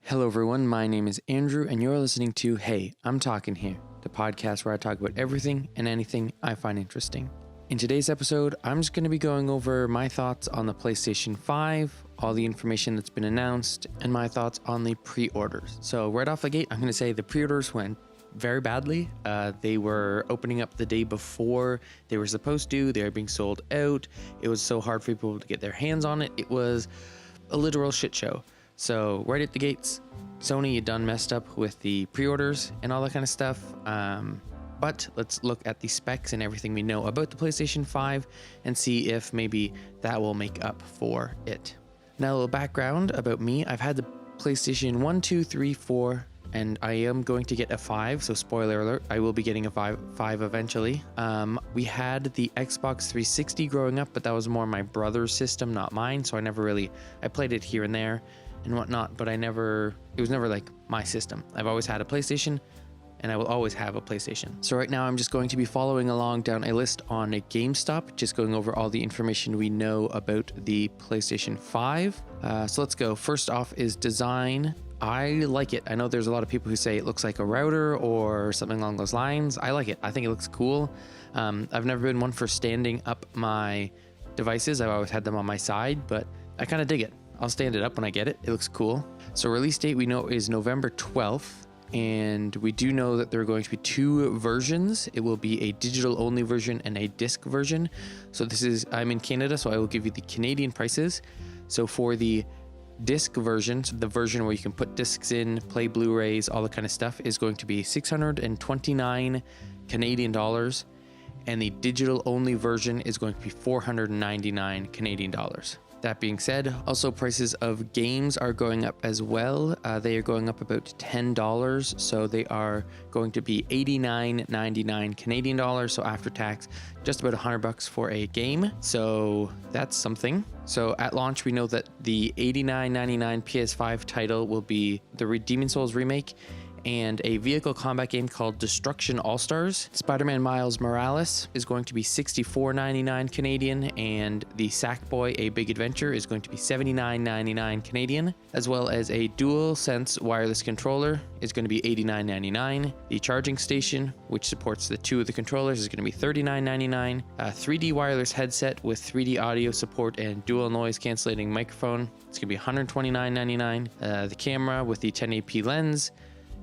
Hello everyone, my name is Andrew and you're listening to Hey, I'm Talkin Here, the podcast where I talk about everything and anything I find interesting. In today's episode, I'm just going to be going over my thoughts on the PlayStation 5, all the information that's been announced, and my thoughts on the pre-orders. So right off the gate, I'm going to say the pre-orders went very badly. They were opening up the day before they were supposed to. They were being sold out. It was so hard for people to get their hands on it. It was a literal shit show. So right at the gates, Sony, you done messed up with the pre-orders and all that kind of stuff. But let's look at the specs and everything we know about the PlayStation 5 and see if maybe that will make up for it. Now a little background about me. I've had the PlayStation 1, 2, 3, 4, and I am going to get a 5, so spoiler alert, I will be getting a 5 eventually. We had the Xbox 360 growing up, but that was more my brother's system, not mine, so I played it here and there and whatnot, but it was never like my system. I've always had a PlayStation, and I will always have a PlayStation. So right now I'm just going to be following along down a list on a GameStop, just going over all the information we know about the PlayStation 5. So let's go. First off is design. I like it. I know there's a lot of people who say it looks like a router or something along those lines. I like it. I think it looks cool. I've never been one for standing up my devices. I've always had them on my side, but I kind of dig it. I'll stand it up when I get it. It looks cool. So release date we know is November 12th. And we do know that there are going to be two versions. It will be a digital only version and a disc version. So I'm in Canada, so I will give you the Canadian prices. So for the disc version, so the version where you can put discs in, play Blu-rays, all that kind of stuff, is going to be 629 Canadian dollars. And the digital only version is going to be 499 Canadian dollars. That being said, also prices of games are going up as well. They are going up about $10, so they are going to be $89.99 Canadian dollars. So after tax, just about $100 for a game. So that's something. So at launch, we know that the $89.99 PS5 title will be the Demon's Souls remake and a vehicle combat game called Destruction All-Stars. Spider-Man Miles Morales is going to be $64.99 Canadian, and the Sackboy A Big Adventure is going to be $79.99 Canadian, as well as a DualSense wireless controller is going to be $89.99. The charging station, which supports the two of the controllers, is going to be $39.99. A 3D wireless headset with 3D audio support and dual noise cancellating microphone, it's going to be $129.99. The camera with the 1080p lens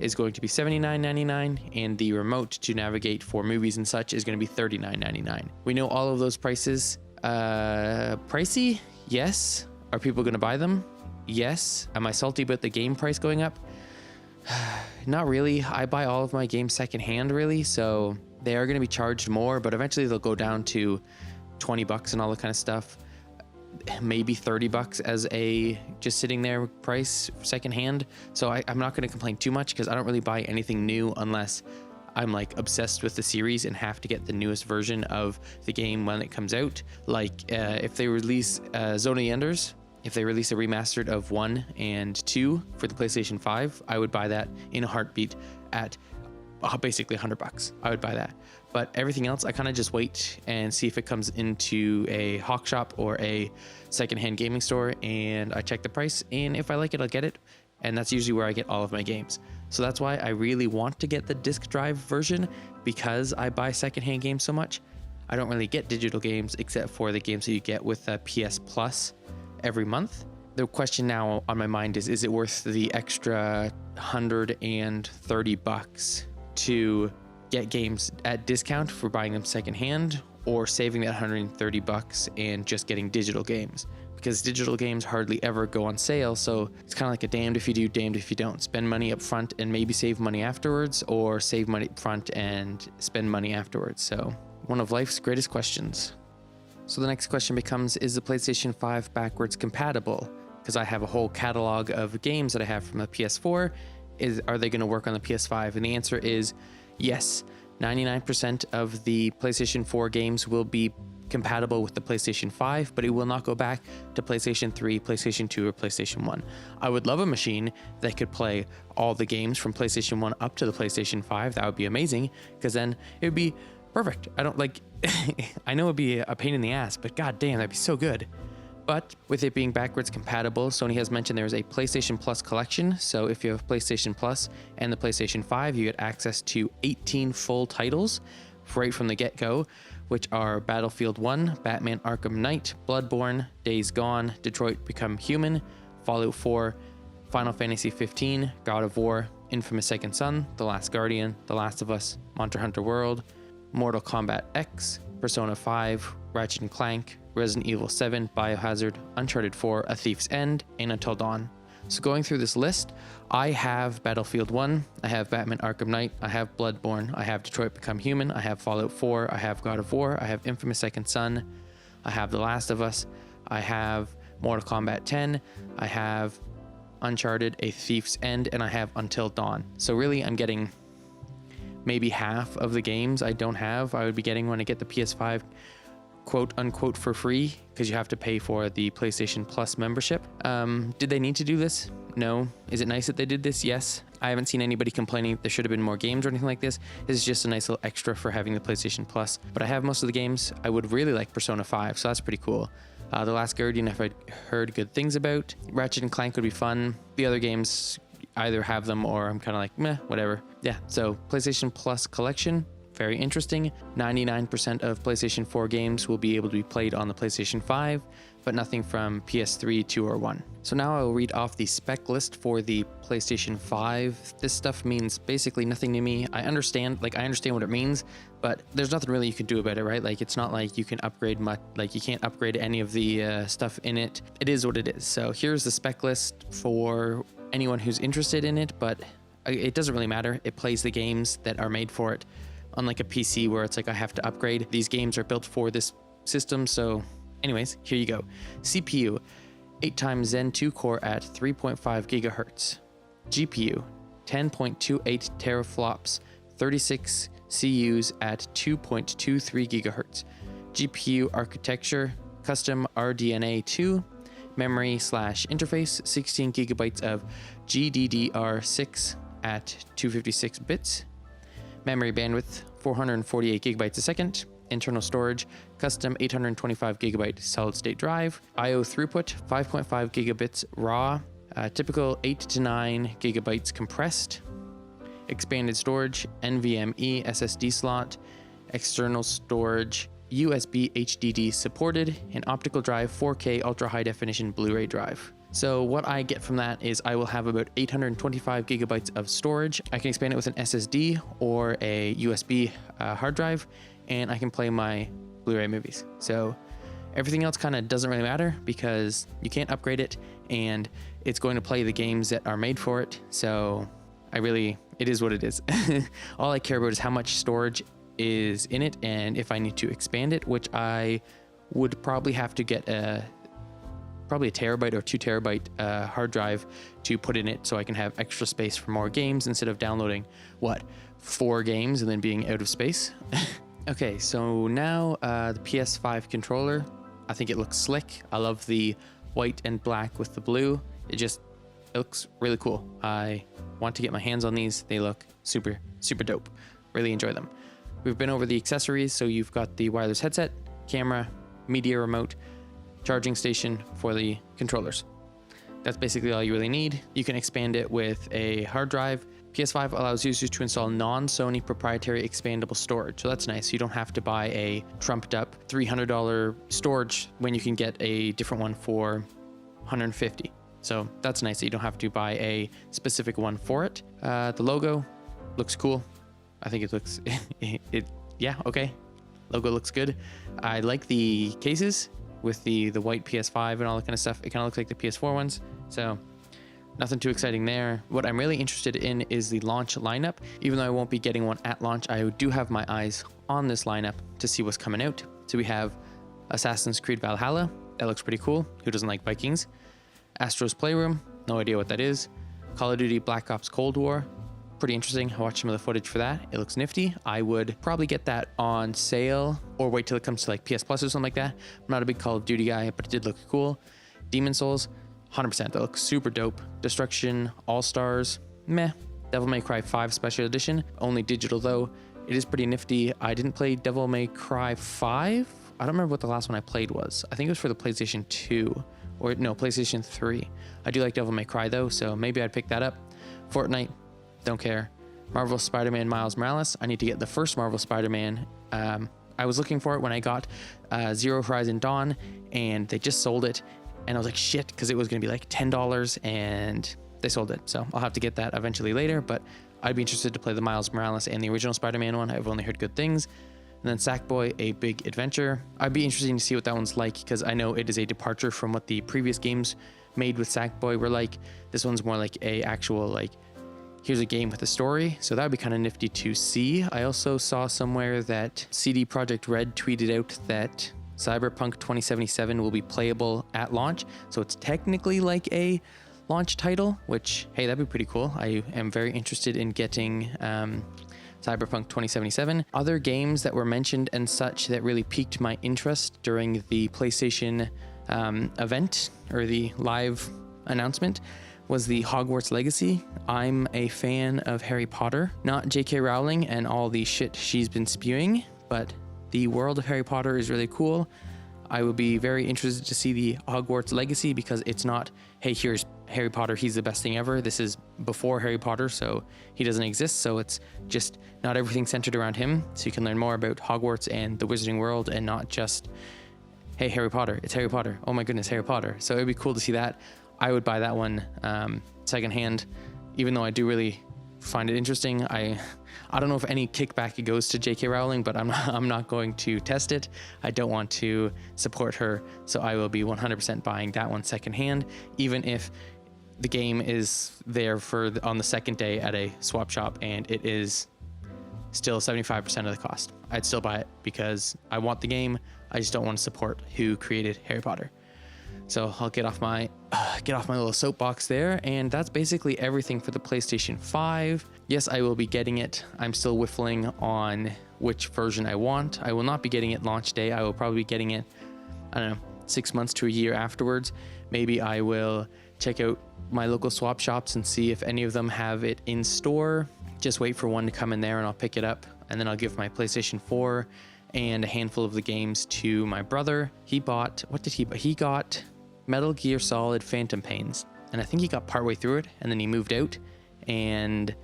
is going to be $79.99, and the remote to navigate for movies and such is going to be $39.99. We know all of those prices. Pricey? Yes. Are people going to buy them? Yes. Am I salty about the game price going up? Not really. I buy all of my games secondhand, really, so they are going to be charged more, but eventually they'll go down to $20 and all that kind of stuff. Maybe $30 as a just sitting there price secondhand. So I'm not going to complain too much because I don't really buy anything new unless I'm like obsessed with the series and have to get the newest version of the game when it comes out. Like if they release Zone of the Enders, if they release a remastered of 1 and 2 for the PlayStation 5, I would buy that in a heartbeat at basically $100. I would buy that. But everything else, I kind of just wait and see if it comes into a hawk shop or a secondhand gaming store, and I check the price, and if I like it, I'll get it. And that's usually where I get all of my games. So that's why I really want to get the disc drive version, because I buy secondhand games so much. I don't really get digital games except for the games that you get with PS Plus every month. The question now on my mind is it worth the extra $130 to get games at discount for buying them secondhand, or saving that $130 and just getting digital games? Because digital games hardly ever go on sale, so it's kind of like a damned if you do, damned if you don't. Spend money up front and maybe save money afterwards, or save money up front and spend money afterwards. So one of life's greatest questions. So the next question becomes, is the PlayStation 5 backwards compatible? Because I have a whole catalog of games that I have from the PS4. Are they going to work on the PS5? And the answer is yes. 99% of the PlayStation 4 games will be compatible with the PlayStation 5, but it will not go back to PlayStation 3, PlayStation 2, or PlayStation 1. I would love a machine that could play all the games from PlayStation 1 up to the PlayStation 5. That would be amazing, because then it would be perfect. I know it'd be a pain in the ass, but god damn, that'd be so good. But with it being backwards compatible, Sony has mentioned there is a PlayStation Plus collection. So if you have PlayStation Plus and the PlayStation 5, you get access to 18 full titles right from the get-go, which are Battlefield 1, Batman Arkham Knight, Bloodborne, Days Gone, Detroit Become Human, Fallout 4, Final Fantasy 15, God of War, Infamous Second Son, The Last Guardian, The Last of Us, Monster Hunter World, Mortal Kombat X, Persona 5, Ratchet & Clank, Resident Evil 7, Biohazard, Uncharted 4, A Thief's End, and Until Dawn. So going through this list, I have Battlefield 1, I have Batman Arkham Knight, I have Bloodborne, I have Detroit Become Human, I have Fallout 4, I have God of War, I have Infamous Second Son, I have The Last of Us, I have Mortal Kombat 10, I have Uncharted, A Thief's End, and I have Until Dawn. So really, I'm getting maybe half of the games I don't have. I would be getting when I get the PS5 quote unquote for free, because you have to pay for the PlayStation Plus membership. Did they need to do this? No. Is it nice that they did this? Yes. I haven't seen anybody complaining there should have been more games or anything like this. This is just a nice little extra for having the PlayStation Plus. But I have most of the games. I would really like Persona 5, so that's pretty cool. The Last Guardian I've heard good things about. Ratchet & Clank would be fun. The other games, either have them or I'm kind of like, meh, whatever. Yeah, so PlayStation Plus collection, very interesting. 99% of PlayStation 4 games will be able to be played on the PlayStation 5, but nothing from PS3, 2, or 1. So now I will read off the spec list for the PlayStation 5. This stuff means basically nothing to me. I understand what it means, but there's nothing really you can do about it, right? Like, it's not like you can upgrade much, like you can't upgrade any of the stuff in it. It is what it is. So here's the spec list for anyone who's interested in it, but it doesn't really matter. It plays the games that are made for it. Unlike a PC where it's like I have to upgrade. These games are built for this system, so anyways, here you go. CPU, 8x Zen 2 core at 3.5 gigahertz. GPU, 10.28 teraflops, 36 CUs at 2.23 gigahertz. GPU architecture, custom RDNA 2, memory/interface, 16 gigabytes of GDDR6 at 256 bits. Memory bandwidth, 448 gigabytes a second. Internal storage, custom 825 gigabyte solid state drive. IO throughput, 5.5 gigabits raw. Typical 8 to 9 gigabytes compressed. Expanded storage, NVMe SSD slot. External storage, USB HDD supported. And optical drive, 4K ultra high definition Blu-ray drive. So what I get from that is I will have about 825 gigabytes of storage. I can expand it with an SSD or a USB hard drive, and I can play my Blu-ray movies. So everything else kind of doesn't really matter because you can't upgrade it, and it's going to play the games that are made for it. So it is what it is. All I care about is how much storage is in it, and if I need to expand it, which I would probably have to get probably a terabyte or 2 terabyte hard drive to put in it so I can have extra space for more games instead of downloading 4 games and then being out of space. Okay, so now the PS5 controller. I think it looks slick. I love the white and black with the blue. It looks really cool. I want to get my hands on these. They look super, super dope. Really enjoy them. We've been over the accessories. So you've got the wireless headset, camera, media remote, charging station for the controllers. That's basically all you really need. You can expand it with a hard drive. PS5 allows users to install non-Sony proprietary expandable storage. So that's nice. You don't have to buy a trumped up $300 storage when you can get a different one for $150. So that's nice that you don't have to buy a specific one for it. The logo looks cool. I think it looks, yeah, okay. Logo looks good. I like the cases with the white PS5 and all that kind of stuff. It kind of looks like the PS4 ones. So nothing too exciting there. What I'm really interested in is the launch lineup. Even though I won't be getting one at launch, I do have my eyes on this lineup to see what's coming out. So we have Assassin's Creed Valhalla. That looks pretty cool. Who doesn't like Vikings? Astro's Playroom. No idea what that is. Call of Duty Black Ops Cold War. Pretty interesting. I watched some of the footage for that. It looks nifty. I would probably get that on sale or wait till it comes to like PS Plus or something like that. I'm not a big Call of Duty guy, but it did look cool. Demon Souls, 100%. That looks super dope. Destruction, All Stars, meh. Devil May Cry 5 Special Edition, only digital though. It is pretty nifty. I didn't play Devil May Cry 5 I don't remember what the last one I played was. I think it was for the PlayStation 2 or no, PlayStation 3. I do like Devil May Cry though, so maybe I'd pick that up. Fortnite, don't care. Marvel Spider-Man Miles Morales. I need to get the first Marvel Spider-Man. I was looking for it when I got Zero Horizon Dawn, and they just sold it. And I was like, shit, because it was going to be like $10, and they sold it. So I'll have to get that eventually later, but I'd be interested to play the Miles Morales and the original Spider-Man one. I've only heard good things. And then Sackboy, A Big Adventure. I'd be interested to see what that one's like, because I know it is a departure from what the previous games made with Sackboy were like. This one's more like a actual, like, here's a game with a story. So that would be kind of nifty to see. I also saw somewhere that CD Projekt Red tweeted out that Cyberpunk 2077 will be playable at launch. So it's technically like a launch title, which, hey, that'd be pretty cool. I am very interested in getting Cyberpunk 2077. Other games that were mentioned and such that really piqued my interest during the PlayStation event or the live announcement was the Hogwarts Legacy. I'm a fan of Harry Potter, not J.K. Rowling and all the shit she's been spewing, but the world of Harry Potter is really cool. I would be very interested to see the Hogwarts Legacy, because it's not, hey, here's Harry Potter, he's the best thing ever. This is before Harry Potter, so he doesn't exist. So it's just not everything centered around him. So you can learn more about Hogwarts and the Wizarding World, and not just, hey, Harry Potter, it's Harry Potter. Oh my goodness, Harry Potter. So it'd be cool to see that. I would buy that one secondhand, even though I do really find it interesting. I don't know if any kickback goes to J.K. Rowling, but I'm not going to test it. I don't want to support her, so I will be 100% buying that one secondhand, even if the game is there on the second day at a swap shop and it is still 75% of the cost. I'd still buy it because I want the game. I just don't want to support who created Harry Potter. So I'll get off my little soapbox there, and that's basically everything for the PlayStation 5. Yes, I will be getting it. I'm still whiffling on which version I want. I will not be getting it launch day. I will probably be getting it, I don't know, 6 months to a year afterwards. Maybe I will check out my local swap shops and see if any of them have it in store. Just wait for one to come in there and I'll pick it up, and then I'll give my PlayStation 4 and a handful of the games to my brother. He bought, what did he buy? He got Metal Gear Solid Phantom Pains, and I think he got partway through it and then he moved out, and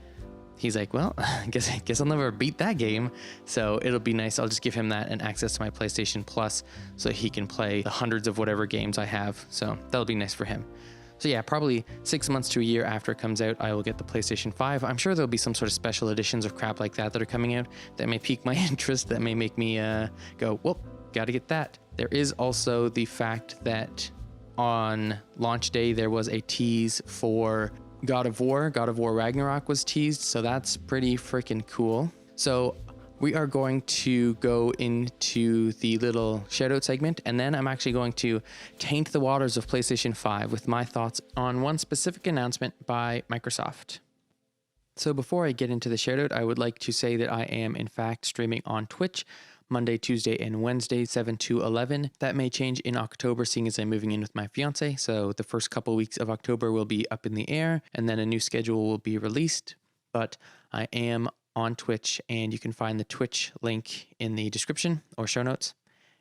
he's like, well, I guess I'll never beat that game. So it'll be nice. I'll just give him that and access to my PlayStation Plus so he can play the hundreds of whatever games I have. So that'll be nice for him. So yeah, probably 6 months to a year after it comes out, I will get the PlayStation 5. I'm sure there'll be some sort of special editions or crap like that are coming out that may pique my interest, that may make me go, well, gotta get that. There is also the fact that on launch day, there was a tease for God of War. God of War Ragnarok was teased, so that's pretty freaking cool. So we are going to go into the little shoutout segment, and then I'm actually going to taint the waters of PlayStation 5 with my thoughts on one specific announcement by Microsoft. So before I get into the shoutout, I would like to say that I am in fact streaming on Twitch Monday, Tuesday, and Wednesday, 7 to 11. That may change in October, seeing as I'm moving in with my fiance. So the first couple weeks of October will be up in the air, and then a new schedule will be released. But I am on Twitch, and you can find the Twitch link in the description or show notes.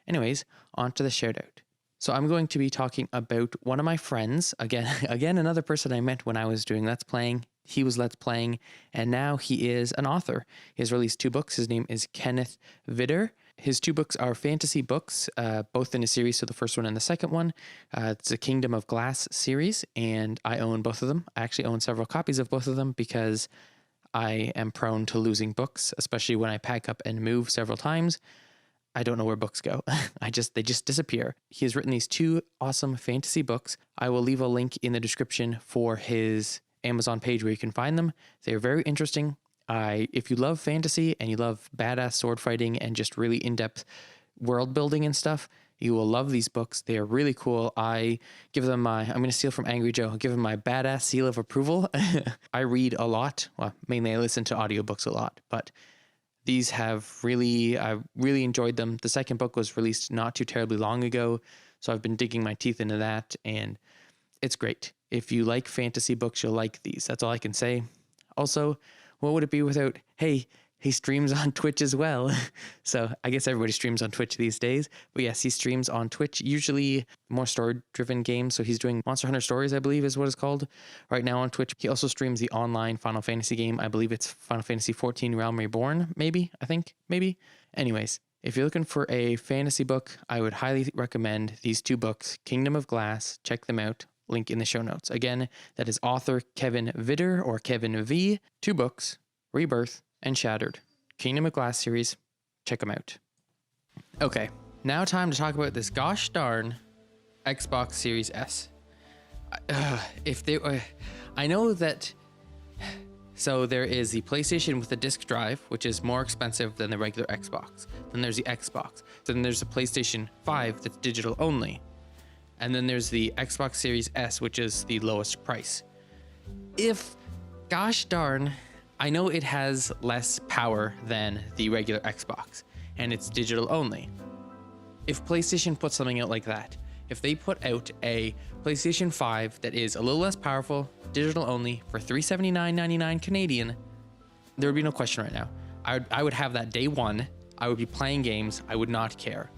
Anyways, on to the shoutout. So I'm going to be talking about one of my friends, again, another person I met when I was doing Let's Playing. He was Let's Playing, and now he is an author. He has released 2 books. His name is Kenneth Vidder. His 2 books are fantasy books, both in a series, so the first one and the second one. It's a Kingdom of Glass series, and I own both of them. I actually own several copies of both of them because I am prone to losing books, especially when I pack up and move several times. I don't know where books go. They just disappear. He has written these 2 awesome fantasy books. I will leave a link in the description for his Amazon page where you can find them. They're very interesting. If you love fantasy and you love badass sword fighting and just really in-depth world building and stuff, you will love these books. They are really cool. I give them I'm going to steal from Angry Joe. I'll give them my badass seal of approval. I read a lot. Well, mainly I listen to audiobooks a lot, but these I really enjoyed them. The second book was released not too terribly long ago, so I've been digging my teeth into that, and it's great. If you like fantasy books, you'll like these. That's all I can say. Also, what would it be without, hey, he streams on Twitch as well. So I guess everybody streams on Twitch these days. But yes, he streams on Twitch, usually more story-driven games. So he's doing Monster Hunter Stories, I believe is what it's called right now on Twitch. He also streams the online Final Fantasy game. I believe it's Final Fantasy 14 Realm Reborn, maybe. Anyways, if you're looking for a fantasy book, I would highly recommend these two books, Kingdom of Glass. Check them out. Link in the show notes. Again, that is author Kevin Vitter or Kevin V. 2 books, Rebirth and Shattered. Kingdom of Glass series. Check them out. Okay, now time to talk about this gosh darn Xbox Series S. I know that. So there is the PlayStation with the disc drive, which is more expensive than the regular Xbox. Then there's the Xbox. Then there's the PlayStation 5 that's digital only. And then there's the Xbox Series S, which is the lowest price. Gosh darn, I know it has less power than the regular Xbox, and it's digital only. If PlayStation puts something out like that, if they put out a PlayStation 5 that is a little less powerful, digital only, for $379.99 Canadian, there would be no question right now. I would have that day one. I would be playing games. I would not care.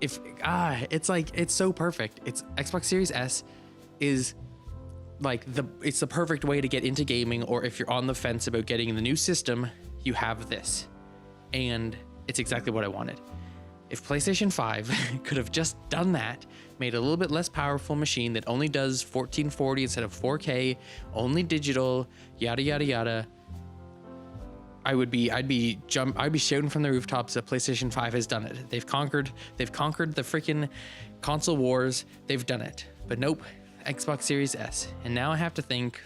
It's so perfect. It's Xbox Series S is like it's the perfect way to get into gaming, or if you're on the fence about getting the new system, you have this. And it's exactly what I wanted. If PlayStation 5 could have just done that, made a little bit less powerful machine that only does 1440 instead of 4K, only digital, yada yada yada, I'd be shouting from the rooftops that PlayStation 5 has done it. They've conquered the freaking console wars. They've done it. But nope, Xbox Series S. And now I have to think,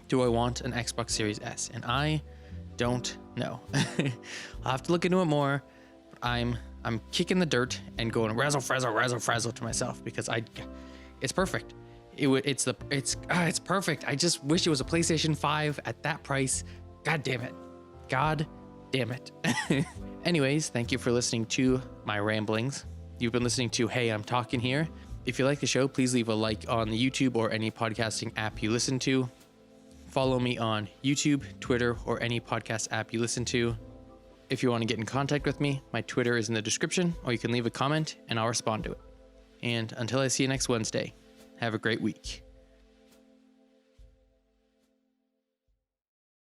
do I want an Xbox Series S? And I don't know. I'll have to look into it more. But I'm kicking the dirt and going razzle frazzle to myself because it's perfect. It's perfect. I just wish it was a PlayStation 5 at that price. God damn it. Anyways, thank you for listening to my ramblings. You've been listening to Hey, I'm Talkin Here. If you like the show, please leave a like on the YouTube or any podcasting app you listen to. Follow me on YouTube, Twitter, or any podcast app you listen to. If you want to get in contact with me, my Twitter is in the description, or you can leave a comment and I'll respond to it. And until I see you next Wednesday, have a great week.